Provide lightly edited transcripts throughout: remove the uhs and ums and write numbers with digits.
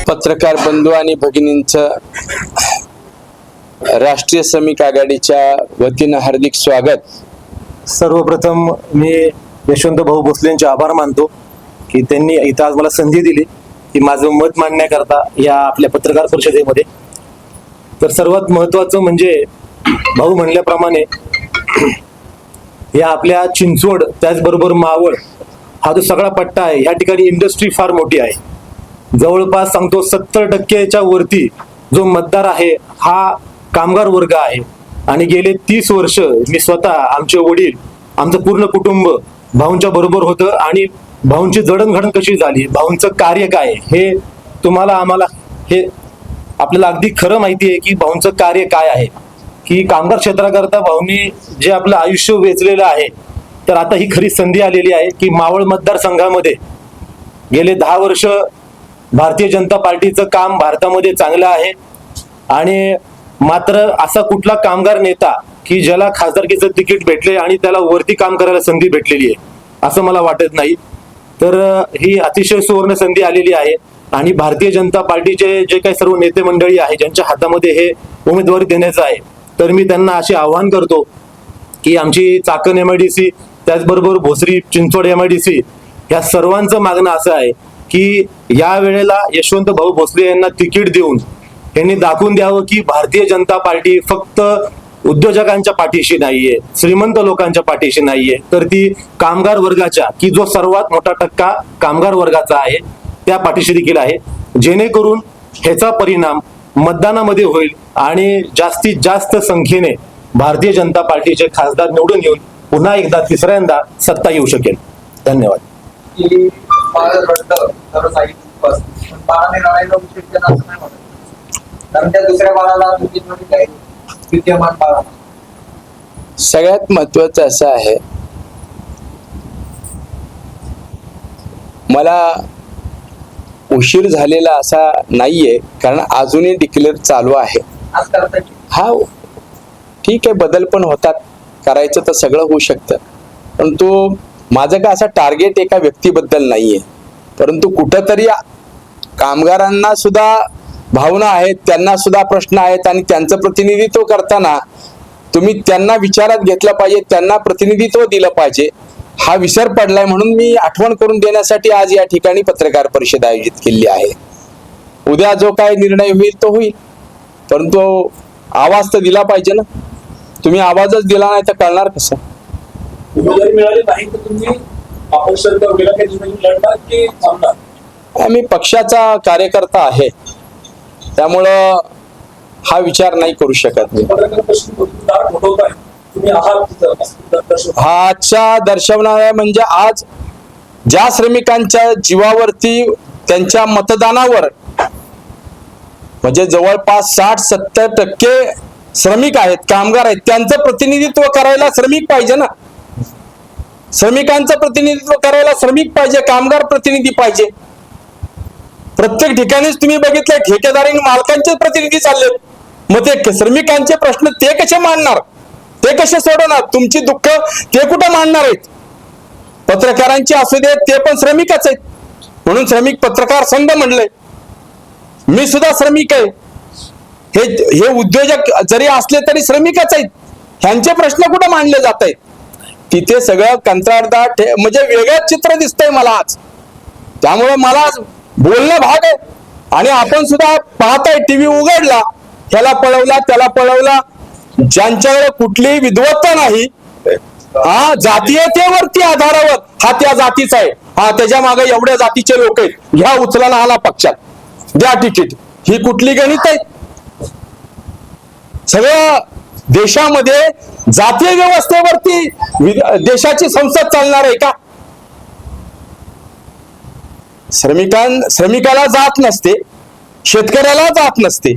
पत्रकार बंधू आणि भगिनींचं राष्ट्रीय श्रमिक आघाडीच्या वतीनं हार्दिक स्वागत। सर्वप्रथम मी यशवंत भाऊ भोसलेंचे आभार मानतो की त्यांनी इथं आज मला संधी दिली की माझं मत मांडण्याकरता या आपल्या पत्रकार परिषदेमध्ये। तर सर्वात महत्त्वाचं म्हणजे भाऊ म्हणल्याप्रमाणे या आपल्या चिंचवड त्याचबरोबर मावळ हा जो सगळा पट्टा आहे, या ठिकाणी इंडस्ट्री फार मोठी आहे। जवळपास सांगतो 70% वरती जो मतदार आहे हा कामगार वर्ग आहे। आणि गेले 30 वर्ष मी स्वतः, आमचे वडील, आमचं पूर्ण कुटुंब भाऊंच्या बरोबर होतं। आणि भाऊंची जडणघडण कशी झाली, भाऊंचं कार्य काय, हे तुम्हाला आम्हाला हे आपल्याला अगदी खरं माहिती आहे की भाऊंचं कार्य काय आहे। की कामगार क्षेत्राकरता भाऊंनी जे आपलं आयुष्य वेचलेलं आहे, तर आता ही खरी संधी आलेली आहे की मावळ मतदारसंघामध्ये गेले 10 वर्ष भारतीय जनता पार्टीचं काम भारतामध्ये चांगलं आहे। आणि मात्र असा कुठला कामगार नेता की ज्याला खासदारकीचं तिकीट भेटले आणि त्याला वरती काम करायला संधी भेटलेली आहे असं मला वाटत नाही। तर ही अतिशय सुवर्ण संधी आलेली आहे। आणि भारतीय जनता पार्टीचे जे काही सर्व नेते मंडळी आहे ज्यांच्या हातामध्ये हे उमेदवारी देण्याचं आहे, तर मी त्यांना असे आवाहन करतो की आमची चाकण MIDC त्याचबरोबर भोसरी चिंचवड MIDC या सर्वांचं मागणं असं आहे की या वेळेला यशवंत भाऊ भोसले यांना तिकीट देऊन यांनी दाखवून द्यावं की भारतीय जनता पार्टी फक्त उद्योजकांच्या पाठीशी नाहीये, श्रीमंत लोकांच्या पाठीशी नाहीये, तर ती कामगार वर्गाच्या, की जो सर्वात मोठा टक्का कामगार वर्गाचा आहे, त्या पाठीशी देखील आहे। जेणेकरून ह्याचा परिणाम मतदानामध्ये होईल आणि जास्तीत जास्त संख्येने भारतीय जनता पार्टीचे खासदार निवडून येऊन पुन्हा एकदा तिसऱ्यांदा सत्ता येऊ शकेल। धन्यवाद। सगळ्यात महत्वाचं असं आहे, मला उशीर झालेला असा नाहीये, कारण अजूनही डिक्लेअर चालू आहे। हा ठीक आहे, बदल पण होतात, करायचं तर सगळं होऊ शकतं, परंतु माझं का असा टार्गेट एका व्यक्तीबद्दल नाहीये, परंतु कुठंतरी कामगारांना सुद्धा भावना आहेत, त्यांना सुद्धा प्रश्न आहेत आणि त्यांचं प्रतिनिधित्व करताना तुम्ही त्यांना विचारात घेतलं पाहिजे, त्यांना प्रतिनिधित्व दिलं पाहिजे, हा विसर पडलाय। म्हणून मी आठवण करून देण्यासाठी आज या ठिकाणी पत्रकार परिषद आयोजित केली आहे। उद्या जो काय निर्णय होईल तो होईल, परंतु आवाज तर दिला पाहिजे ना। तुम्ही आवाजच दिला नाही तर कळणार कसं? मिळाली नाही तर तुम्ही आम्ही पक्षाचा कार्यकर्ता आहे, त्यामुळं हा विचार नाही करू शकत मी। हा आजच्या दर्शवणारा म्हणजे आज ज्या श्रमिकांच्या जीवावरती, त्यांच्या मतदानावर, म्हणजे जवळपास 60-70% श्रमिक आहेत, कामगार आहेत, त्यांचं प्रतिनिधित्व करायला श्रमिक पाहिजे ना। श्रमिकांचं प्रतिनिधित्व करायला श्रमिक पाहिजे, कामगार प्रतिनिधी पाहिजे। प्रत्येक ठिकाणीच तुम्ही बघितलं ठेकेदारी मालकांचे प्रतिनिधी चालले, मग ते श्रमिकांचे प्रश्न ते कसे मांडणार, ते कसे सोडवणार, तुमची दुःख ते कुठं मांडणार आहेत? पत्रकारांची असू देत, ते पण श्रमिकच आहेत, म्हणून श्रमिक पत्रकार संघ म्हणलंय। मी सुद्धा श्रमिक आहे, हे उद्योजक जरी असले तरी श्रमिकच आहेत, ह्यांचे प्रश्न कुठं मांडले जात आहेत? तिथे सगळं कंत्राटदार म्हणजे वेगळंच चित्र दिसतंय मला आज, त्यामुळे मला बोलणं भाग आहे। आणि आपण सुद्धा पाहताय, टीव्ही उघडला, ह्याला पळवला त्याला पळवला, ज्यांच्याकडे कुठलीही विद्वत्ता नाही, हा जातीयतेवरती आधारावर हा त्या जातीचा आहे, हा त्याच्या मागे एवढ्या जातीचे लोक आहेत, ह्या उचलायला आला पक्षात, द्या तिकीट, ही कुठली गणित आहे? सगळं देशामध्ये जातीय व्यवस्थेवरती देशाची संसद चालणार आहे का? श्रमिकाला जात नसते, शेतकऱ्याला जात नसते,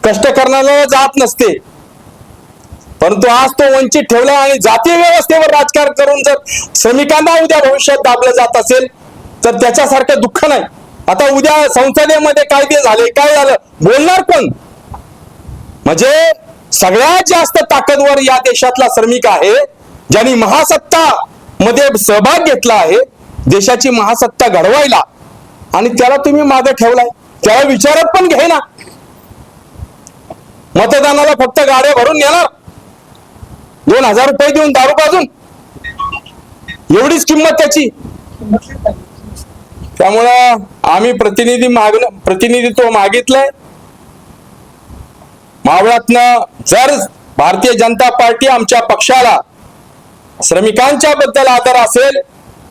कष्ट करणाऱ्याला जात नसते, परंतु आज तो वंचित ठेवला आणि जातीय व्यवस्थेवर राजकारण करून जर श्रमिकांना उद्या भविष्यात दाबलं जात असेल तर त्याच्यासारखं दुःख नाही। आता उद्या संसदेमध्ये कायदे झाले, काय झालं, बोलणार कोण? म्हणजे सगळ्यात जास्त ताकदवर या देशातला श्रमिक आहे, ज्यांनी महासत्ता मध्ये सहभाग घेतला आहे, देशाची महासत्ता घडवायला, आणि त्याला तुम्ही मागे ठेवलाय। त्याला विचारत पण घे ना. मतदानाला फक्त गाड्या भरून नेणार, 2000 रुपये देऊन दारू पाजून, एवढीच किंमत त्याची. त्यामुळं आम्ही प्रतिनिधित्व मागितलंय मावळातनं. जर भारतीय जनता पार्टी आमच्या पक्षाला श्रमिकांच्या बद्दल आदर असेल,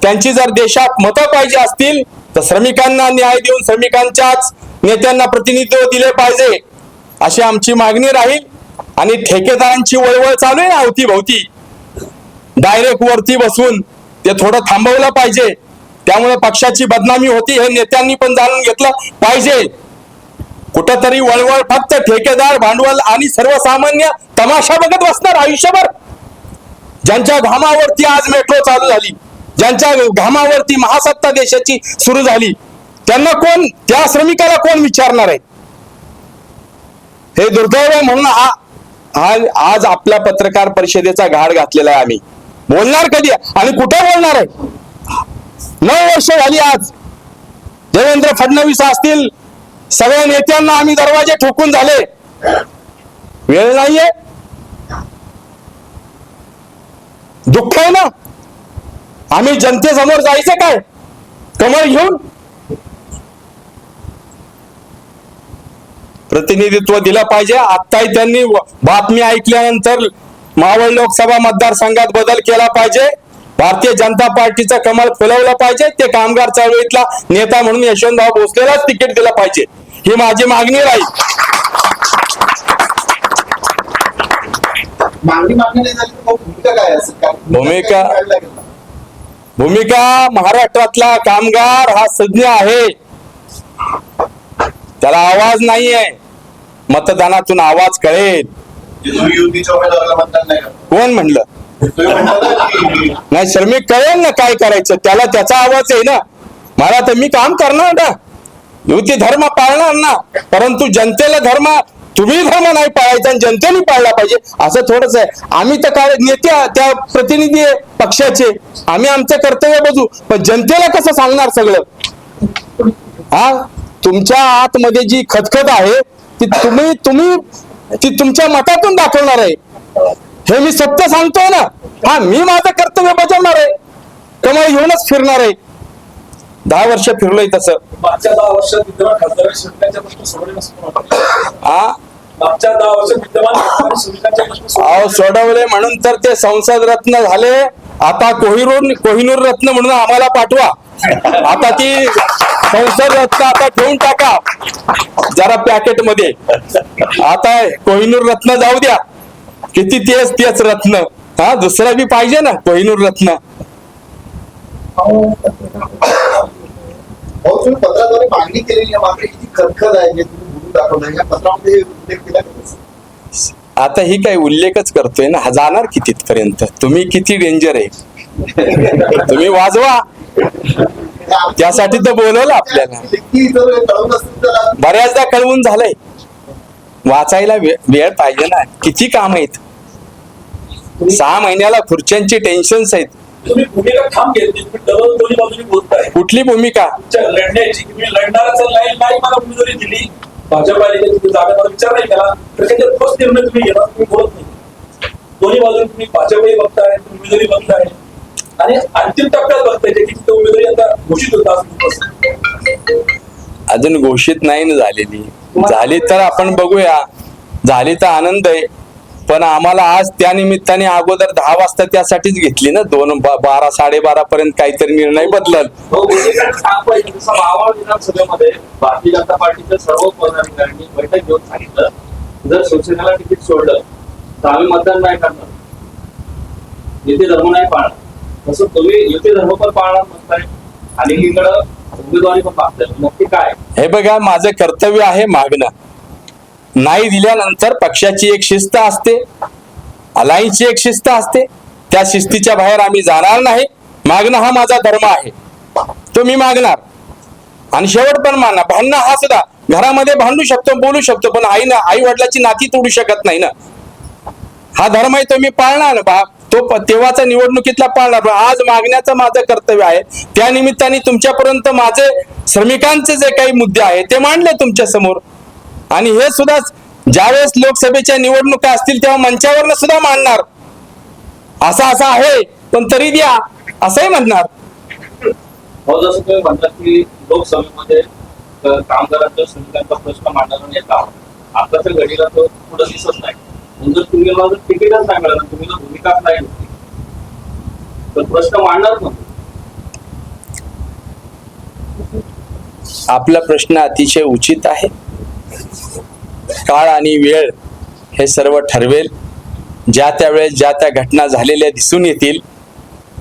त्यांची जर देशात मतं पाहिजे असतील, तर श्रमिकांना न्याय देऊन श्रमिकांच्याच नेत्यांना प्रतिनिधित्व दिले पाहिजे, अशी आमची मागणी राहील. आणि ठेकेदारांची वळवळ चालू आहे अवतीभवती, डायरेक्ट वरती बसून ते थोडं थांबवलं पाहिजे. त्यामुळे पक्षाची बदनामी होती, हे नेत्यांनी पण जाणून घेतलं पाहिजे. कुठंतरी वळवळ फक्त ठेकेदार, भांडवल आणि सर्वसामान्य तमाशा बघत बसणार आयुष्यभर. ज्यांच्या घामावरती आज मेट्रो चालू झाली, ज्यांच्या घामावरती महासत्ता देशाची सुरू झाली, त्यांना कोण, त्या श्रमिकाला कोण विचारणार आहे? हे दुर्दैव आहे. म्हणून आज आपल्या पत्रकार परिषदेचा घाट घातलेला आहे. आम्ही बोलणार कधी आणि कुठे बोलणार आहे? 9 वर्ष झाली आज. देवेंद्र फडणवीस असतील, सगळ्या नेत्यांना आम्ही दरवाजे ठोकून झाले. वेळ नाहीये, दुःख आहे ना. आम्ही जनतेसमोर जायचं काय कमळ घेऊन? प्रतिनिधित्व दिलं पाहिजे. आत्ताही त्यांनी बातमी ऐकल्यानंतर मावळ लोकसभा मतदारसंघात बदल केला पाहिजे. भारतीय जनता पार्टीचं कमळ फुलवलं पाहिजे. ते कामगार चळवळीतला नेता म्हणून यशवंतराव भोसलेलाच तिकीट दिलं पाहिजे, ही माझी मागणी राहील. भूमिका महाराष्ट्रातला कामगार हा सज्ञ आहे, त्याला आवाज नाहीये. मतदानातून आवाज कळेल. कोण म्हणलं? नाही, श्रमिक कळेल ना काय करायचं, त्याला त्याचा आवाज आहे ना. मला तर मी काम करणार ना, युती धर्म पाळणार ना, परंतु जनतेला धर्म, तुम्ही धर्म नाही पाळायचा आणि जनतेने पाळला पाहिजे असं थोडंच आहे. आम्ही तर काय नेते, त्या प्रतिनिधी आहे पक्षाचे, आम्ही आमचं कर्तव्य बघू, पण जनतेला कसं सांगणार सगळं? हा, तुमच्या आतमध्ये जी खतखत आहे ती ती तुमच्या मतातून दाखवणार आहे. हे मी सत्य सांगतोय ना. हा, मी माझं कर्तव्य बजावणार आहे, कमाई घेऊनच फिरणार आहे. 10 वर्ष फिरलोय तसं. मागच्या 10 वर्षात विद्यमान खासदारांनी श्रमिकांचे प्रश्न सोडवले नसतो. हा, मागच्या 10 वर्षात विद्यमान खासदारांनी श्रमिकांचे प्रश्न सोडवले म्हणून तर ते संसद रत्न झाले. आता कोहिनूर रत्न म्हणून आम्हाला पाठवा. आता ती संसद रत्न आता ठेवून टाका जरा पॅकेट मध्ये. आता कोहिनूर रत्न जाऊ द्या, किती तेच रत्न. हा, दुसरा बी पाहिजे ना कोहिनूर रत्न. पत्राद्वारे मागणी केलेली आहे, मात्र किती खतखत आहे, तुम्ही बोलून दाखवलं या पत्रामध्ये उल्लेख केला का? आता ही काही उल्लेखच करतोय ना, जाणार किती पर्यंत? तुम्ही किती डेंजर आहे, तुम्ही वाजवा. त्यासाठी तर बोलवलं आपल्याला. बऱ्याचदा कळवून झालंय, वाचायला वेळ पाहिजे ना. किती काम आहेत, 6 महिन्याला खुर्च्यांची टेन्शन्स आहेत. तुम्ही भूमिका ठाम घेतली, तुम्ही डबल दोन्ही बाजूनी बोलताय. कुठली भूमिका? लढण्याची, तुम्ही लढणारच नाही, मला उमेदवारी दिली, भाजपा तुम्ही जागा मला विचार नाही केला, तर त्याच्यात ठोस निर्णय तुम्ही घेणार, तुम्ही बोलत नाही. दोन्ही बाजूने तुम्ही भाजपही बघताय, तुम्ही उमेदवारी बघताय आणि अंतिम टप्प्यात बघताय की तिथं उमेदवारी आता घोषित होता. अजून घोषित नाही ना झालेली. झाली तर आपण बघूया, झाली तर आनंद आहे. पण आम्हाला आज त्या निमित्ताने अगोदर 10 वाजता त्यासाठीच घेतली ना, 12 साडेबारा पर्यंत काहीतरी निर्णय बदलल. मावळ विधानसभेमध्ये भारतीय जनता पार्टीच्या सर्व पदाधिकाऱ्यांनी बैठक घेऊन सांगितलं, जर शिवसेनेला तिकीट सोडलं तर आम्ही मतदान नाही करणार, युती धर्म नाही पाळणार. तसं तुम्ही युती धर्म पण पाळणार म्हणताय आणि इकडं उमेदवारी पण मागताय, नक्की काय? हे बघा, माझं कर्तव्य आहे मागणं. नाही दिल्यानंतर पक्षाची एक शिस्त असते, अलायन्सची एक शिस्त असते, त्या शिस्तीच्या बाहेर आम्ही जाणार नाही. मागणं हा माझा धर्म आहे, तो मी मागणार. आणि शेवट पण मागणार. भांडणं हा सुद्धा, घरामध्ये भांडू शकतो, बोलू शकतो, पण आई वडिलाची नाती तोडू शकत नाही ना. हा धर्म आहे, तो मी पाळणार ना. तो तेव्हाचा निवडणुकीतला पाळणार. पण आज मागण्याचं माझं कर्तव्य आहे. त्या निमित्ताने तुमच्यापर्यंत माझे श्रमिकांचे जे काही मुद्दे आहेत ते मांडले तुमच्या समोर. आणि हे सुद्धा ज्यावेळेस लोकसभेच्या निवडणुका असतील तेव्हा मंचावरनं सुद्धा मांडणार. असं आहे पण तरी द्या असंही म्हणणार. हो, जसं तुम्ही म्हणतात की लोकसभेमध्ये कामगारांचा श्रमिकांचा प्रश्न मांडणारा नेता आताच्या घडीला तो पुढे दिसत नाही. म्हणून जर तुम्ही मला जर तिकीटच नाही मिळालं, तुम्ही जर भूमिकाच नाही घेतली तर प्रश्न मांडणार ना. आपला प्रश्न अतिशय उचित आहे. काळ आणि वेळ हे सर्व ठरवेल. ज्या त्या वेळेस ज्या त्या घटना झालेल्या दिसून येतील.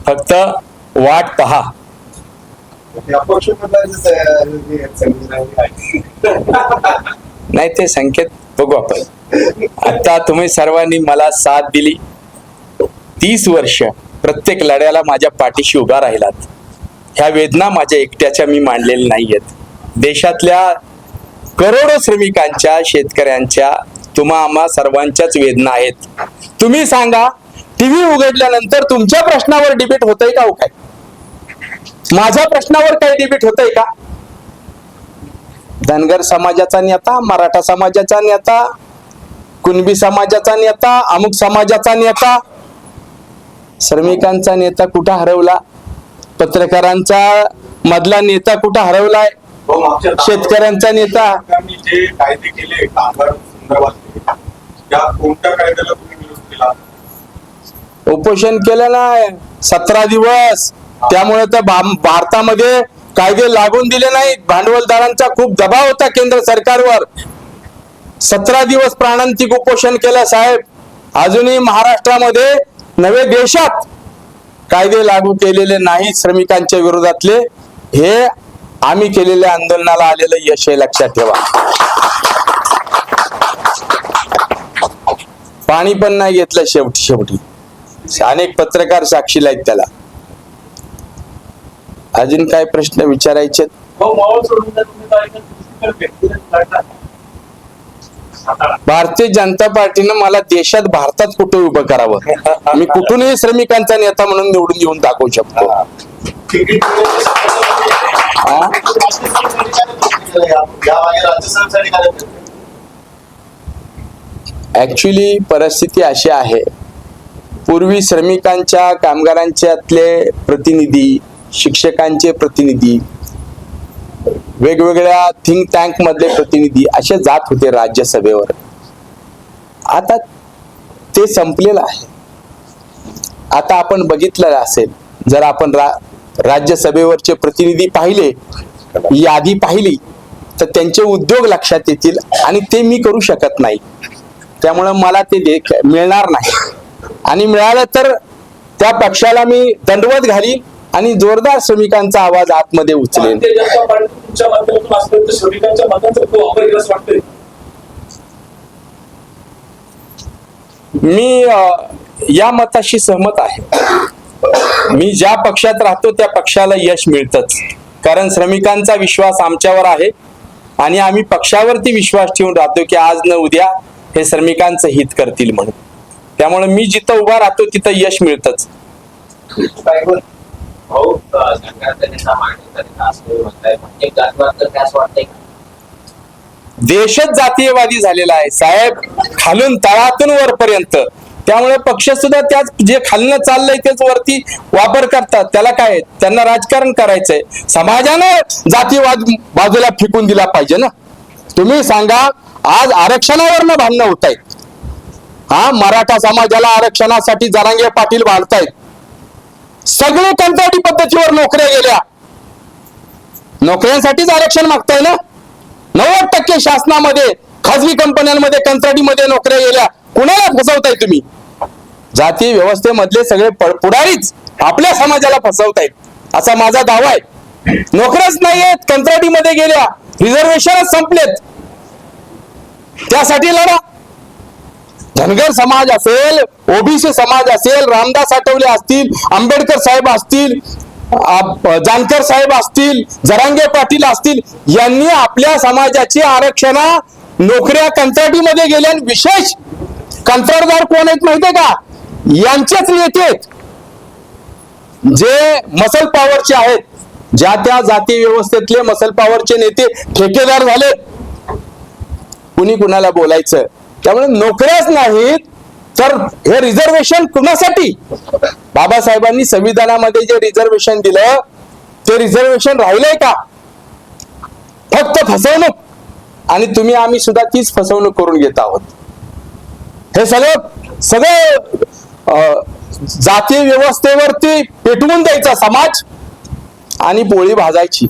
फक्त वाट पहा. अपक्ष नाही ते संकेत बघू आपण. आता तुम्ही सर्वांनी मला साथ दिली. 30 वर्ष प्रत्येक लढ्याला माझ्या पाठीशी उभा राहिलात. ह्या वेदना माझ्या एकट्याच्या मी मांडलेल्या नाहीयेत. देशातल्या करोडो श्रमिकांच्या, शेतकऱ्यांच्या, तुम्हा आम्हा सर्वांच्याच वेदना आहेत. तुम्ही सांगा, टीव्ही उघडल्यानंतर तुमच्या प्रश्नावर डिबेट होतंय का? हो काय माझ्या प्रश्नावर काही डिबेट होतंय का? धनगर समाजाचा नेता, मराठा समाजाचा नेता, कुणबी समाजाचा नेता, अमुक समाजाचा नेता, श्रमिकांचा नेता कुठं हरवला? पत्रकारांचा मधला नेता कुठं हरवलाय? शेतकऱ्यांचा नेता. जे कायदे केले कामगार संदर्भातले, त्या कोणत्या कायद्याला तुम्ही विरोध केला? उपोषण केलं नाही 17 दिवस. त्यामुळे तर भारतामध्ये कायदे लागून दिले नाहीत. भांडवलदारांचा खूप दबाव होता केंद्र सरकारवर. 17 दिवस प्राणांतिक उपोषण केलं साहेब. अजूनही महाराष्ट्रामध्ये नवे देशात कायदे लागू केलेले नाही श्रमिकांच्या विरोधातले. हे आम्ही केलेल्या आंदोलनाला आलेलं यश आहे, लक्षात ठेवा. पाणी पण नाही घेतलं शेवटी. अनेक पत्रकार साक्षीला आहेत त्याला. अजून काय प्रश्न विचारायचे? हो, मावळ सोडून जर तुम्ही काय तर व्यक्तिगत लढणार. भारतीय जनता पार्टीनं मला देशात, भारतात कुठे उभं करावं. मी कुठूनही श्रमिकांचा नेता म्हणून निवडून येऊन दाखवू शकतो. ऍक्च्युली परिस्थिती अशी आहे, पूर्वी श्रमिकांच्या, कामगारांच्यातले प्रतिनिधी, शिक्षकांचे प्रतिनिधी, वेगवेगळ्या थिंक टँक मधले प्रतिनिधी असे जात होते राज्यसभेवर. आता ते संपलेलं आहे. आता आपण बघितलं असेल, जर आपण राज्यसभेवरचे प्रतिनिधी पाहिले, यादी पाहिली, तर त्यांचे उद्योग लक्षात येतील. आणि ते मी करू शकत नाही. त्यामुळे मला ते मिळणार नाही. आणि मिळालं तर त्या पक्षाला मी दंडवत घालीन आणि जोरदार श्रमिकांचा आवाज आतमध्ये उचलेन. मी या मताशी सहमत आहे. मी ज्या पक्षात राहतो त्या पक्षाला यश मिळतच. कारण श्रमिकांचा विश्वास आमच्यावर आहे आणि आम्ही पक्षावरती विश्वास ठेवून राहतो की आज न उद्या हे श्रमिकांचं हित करतील म्हणून. त्यामुळे मी जिथं उभा राहतो तिथं यश मिळतच. देशच जातीयवादी झालेला आहे साहेब, खालून तळातून वरपर्यंत. त्यामुळे पक्ष सुद्धा त्याच, जे खालनं चाललंय तेच वरती वापर करतात. त्याला काय, त्यांना राजकारण करायचंय. समाजानं जातीवाद बाजूला फेकून दिला पाहिजे ना. तुम्ही सांगा, आज आरक्षणावरनं भांडणं होत आहेत. मराठा समाजाला आरक्षणासाठी जरांगे पाटील भांडतायत. सगळे कंत्राटी पद्धतीवर नोकऱ्या गेल्या. नोकऱ्यांसाठीच आरक्षण मागताय ना. 90% शासनामध्ये, खाजगी कंपन्यांमध्ये, कंत्राटीमध्ये नोकऱ्या गेल्या. कुणाला फसवताय तुम्ही? जाती व्यवस्थेमधले सगळे पुढारीच आपल्या समाजाला फसवतायत असा माझा दावा आहे. नोकऱ्याच नाहीयेत, कंत्राटीमध्ये गेल्या, रिझर्वेशनच संपलेत. त्यासाठी लढा. धनगर समाज असेल, ओबीसी समाज असेल, रामदास आठवले असतील, आंबेडकर साहेब असतील, जानकर साहेब असतील, जरांगे पाटील असतील, यांनी आपल्या समाजाची आरक्षण नोकऱ्या कंत्राटीमध्ये गेल्या. विशेष कंत्राटदार कोण आहेत माहितीये का? यांचेच नेते आहेत, जे मसल पॉवरचे आहेत, ज्या त्या जाती व्यवस्थेतले मसल पॉवरचे नेते ठेकेदार झाले. कुणी कुणाला बोलायचं. त्यामुळे नोकऱ्याच नाहीत तर हे रिझर्वेशन कुणासाठी? बाबासाहेबांनी संविधानामध्ये जे रिझर्वेशन दिलं ते रिझर्वेशन राहिलंय का? फक्त फसवणूक. आणि तुम्ही आम्ही सुद्धा तीच फसवणूक करून घेत आहोत. हे सगळं जाती व्यवस्थेवरती पेटवून द्यायचा समाज आणि पोळी भाजायची.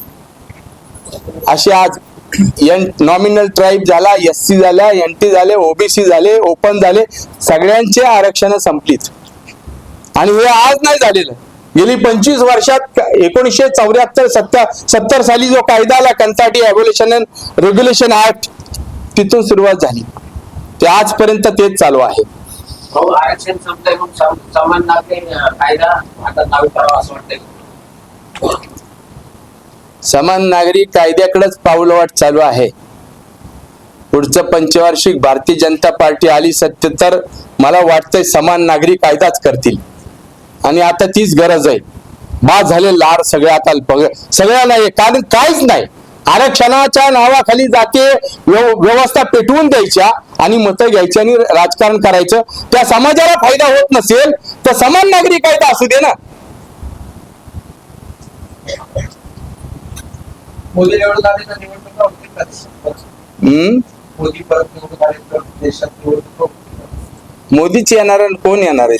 अशी आज नॉमिनल ट्राईब झाला, SC झाल्या, NT झाले, OBC झाले, ओपन झाले, सगळ्यांचे आरक्षण संपलीत. आणि हे आज नाही झालेलं. गेली 25 वर्षात 1974-70 साली जो कायदा आला, कंत्राटी ॲबोलिशन अँड रेग्युलेशन ऍक्ट, तिथून सुरुवात झाली. ते आजपर्यंत तेच चालू आहे. आरक्षण संपलंय मग समान नागरिक कायदा आता लागू करावा असं वाटतंय. समान नागरिक कायद्याकडेच पाऊलवाट चालू आहे. पुढचं पंचवार्षिक भारतीय जनता पार्टी आली सत्य तर मला वाटतंय समान नागरिक कायदाच करतील. आणि आता तीच गरज आहे. बाद झाले लार सगळे आता सगळ्या नाही, कारण काहीच नाही. आरक्षणाच्या नावाखाली जाते व्यवस्था पेटवून द्यायच्या आणि मतं घ्यायची आणि राजकारण करायचं. त्या समाजाला फायदा होत नसेल तर समान नागरिक कायदा असू दे ना. मोदी निवडून आले तर निवडणुका होतील का? मोदी परत निवडून आले तर देशात निवडणुका होतील का? मोदीच येणार आणि कोण येणार आहे?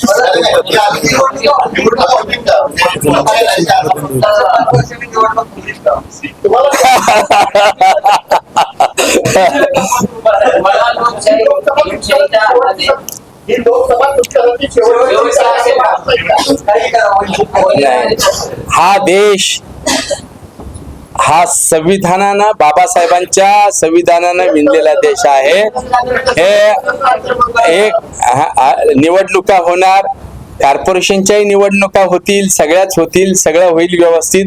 ही लोकसभा तुमच्यासाठी हा देश हा संविधानानं, बाबासाहेबांच्या संविधानानं विणलेला देश आहे. हे एक निवडणुका होणार, कॉर्पोरेशनच्याही निवडणुका होतील, सगळ्याच होतील, सगळं होईल व्यवस्थित.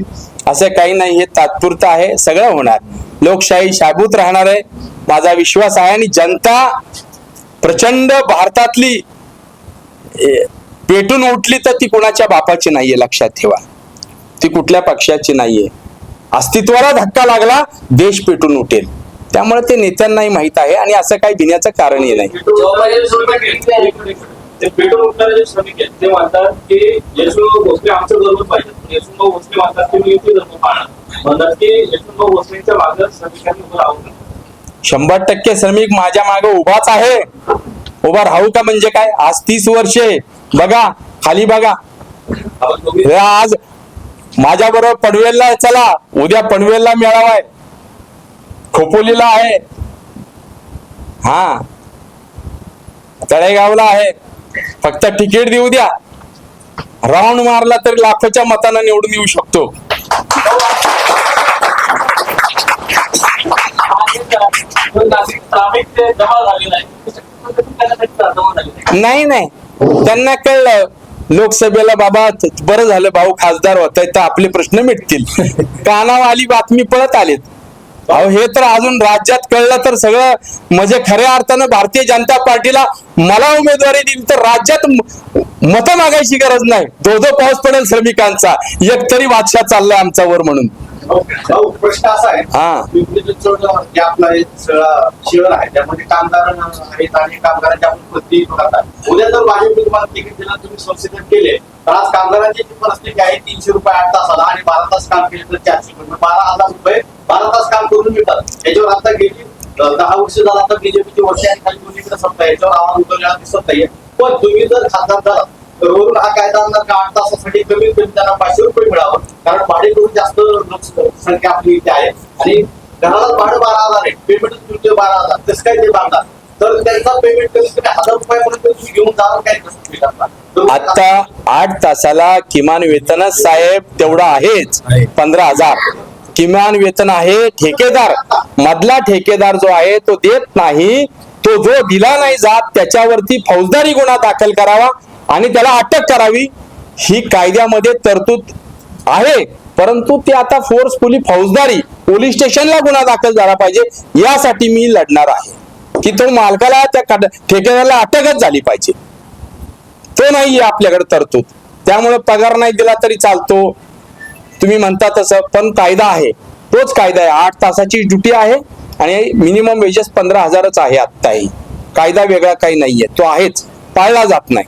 असं काही नाही, हे तात्पुरतं आहे. सगळं होणार. लोकशाही शाबूत राहणार आहे, माझा विश्वास आहे. आणि जनता प्रचंड भारतातली पेटून उठली तर ती कुणाच्या बापाची नाहीये, लक्षात ठेवा. ती कुठल्या पक्षाची नाहीये. अस्तित्वाला धक्का लागला, देश पेटून उठेल. त्यामुळे ते नेत्यांनाही माहित आहे आणि असं काही भिण्याचं कारणही नाही. ते पेट्रोल उठणारे जे श्रमिक आहेत ते म्हणतात की यशवंत भोसले आमच्या बरोबर पाहिजे. यशवंत भोसले म्हणतात की मी युती धर्म पाळणार. म्हणतात की यशवंत भोसलेंच्या मागे श्रमिकांनी उभं राहू नये. 100% श्रमिक माझ्या मागे उभाच आहे. उभा राहू का म्हणजे काय? आज 30 वर्षे बघा, खाली बघा. आपण दोघे हे आज माझ्या बरोबर पनवेलला चला, उद्या पनवेलला मेळावा आहे, खोपोलीला आहे, हा तळेगावला आहे. फक्त तिकीट देऊ द्या, राऊंड मारला तरी लाखोच्या मतांना निवडून येऊ शकतो. नाही नाही, त्यांना कळलं लोकसभेला बाबा बरं झालं भाऊ खासदार होत तर आपले प्रश्न मिटतील. कानावर आली बातमी पळत आलेत. अहो हे तर अजून राज्यात कळलं तर सगळं म्हणजे खऱ्या अर्थानं भारतीय जनता पार्टीला मला उमेदवारी दिली तर राज्यात मतं मागायची गरज नाही. धो पाऊस पडेल श्रमिकांचा, एकतरी बादशाह चाललाय आमच्यावर म्हणून. भाऊ प्रश्न असा आहे, जे आपला शहर आहे त्यामध्ये कामगार आहेत आणि कामगारांच्या आपण प्रति करतात. उद्या जर भाजपने तुम्हाला तिकीट दिलं, तुम्ही संशोधन केले तर आज कामगारांची जी परिस्थिती आहे 300 रुपये 8 तासाला आणि 12 तास काम केले तर 400 रुपये, 12,000 रुपये 12 तास काम करून मिळतात. याच्यावर आता गेली 10 वर्ष झालं आता बीजेपीची वर्ष आणि खाली दोन्हीकडे सत्ता, याच्यावर आव्हान उठवलेला दिसत नाहीये. पण तुम्ही जर खासदार झाला तर वरून हा कायदा आणला का 8 तासासाठी कमीत कमी त्यांना 500 रुपये मिळावं, कारण भाडे करून जास्त लोकसंख्या आपली इथे आहे आणि घराला भाडं 12,000 आहे, पेमेंट तुमचे 12,000, कसं काय ते बांधणार? तर त्यांचा पेमेंट कमीत कमी 1,000 रुपयापर्यंत तुम्ही घेऊन जाणार काय कसं करणार? आता 8 तासाला किमान वेतनच साहेब तेवढं आहेच, 15,000 किमान वेतन आहे. ठेकेदार मधला ठेकेदार जो आहे तो देत नाही, तो जो दिला नाही जात त्याच्यावरती फौजदारी गुन्हा दाखल करावा आणि त्याला अटक करावी, ही कायद्यामध्ये तरतूद आहे. परंतु ते आता फोर्सफुली फौजदारी पोलीस स्टेशनला गुन्हा दाखल झाला पाहिजे. यासाठी मी लढणार आहे की तो मालकाला त्या ठेकेदाराला अटकच झाली पाहिजे. तो नाहीये आपल्याकडे तरतूद. त्यामुळे पगार नाही दिला तरी चालतो तुम्ही म्हणता तसं, पण कायदा आहे, तोच कायदा आहे. 8 तासाची ड्युटी आहे आणि मिनिमम वेजेस 15,000च आहे आत्ताही. कायदा वेगळा काही नाहीये, तो आहेच, पाळला जात नाही.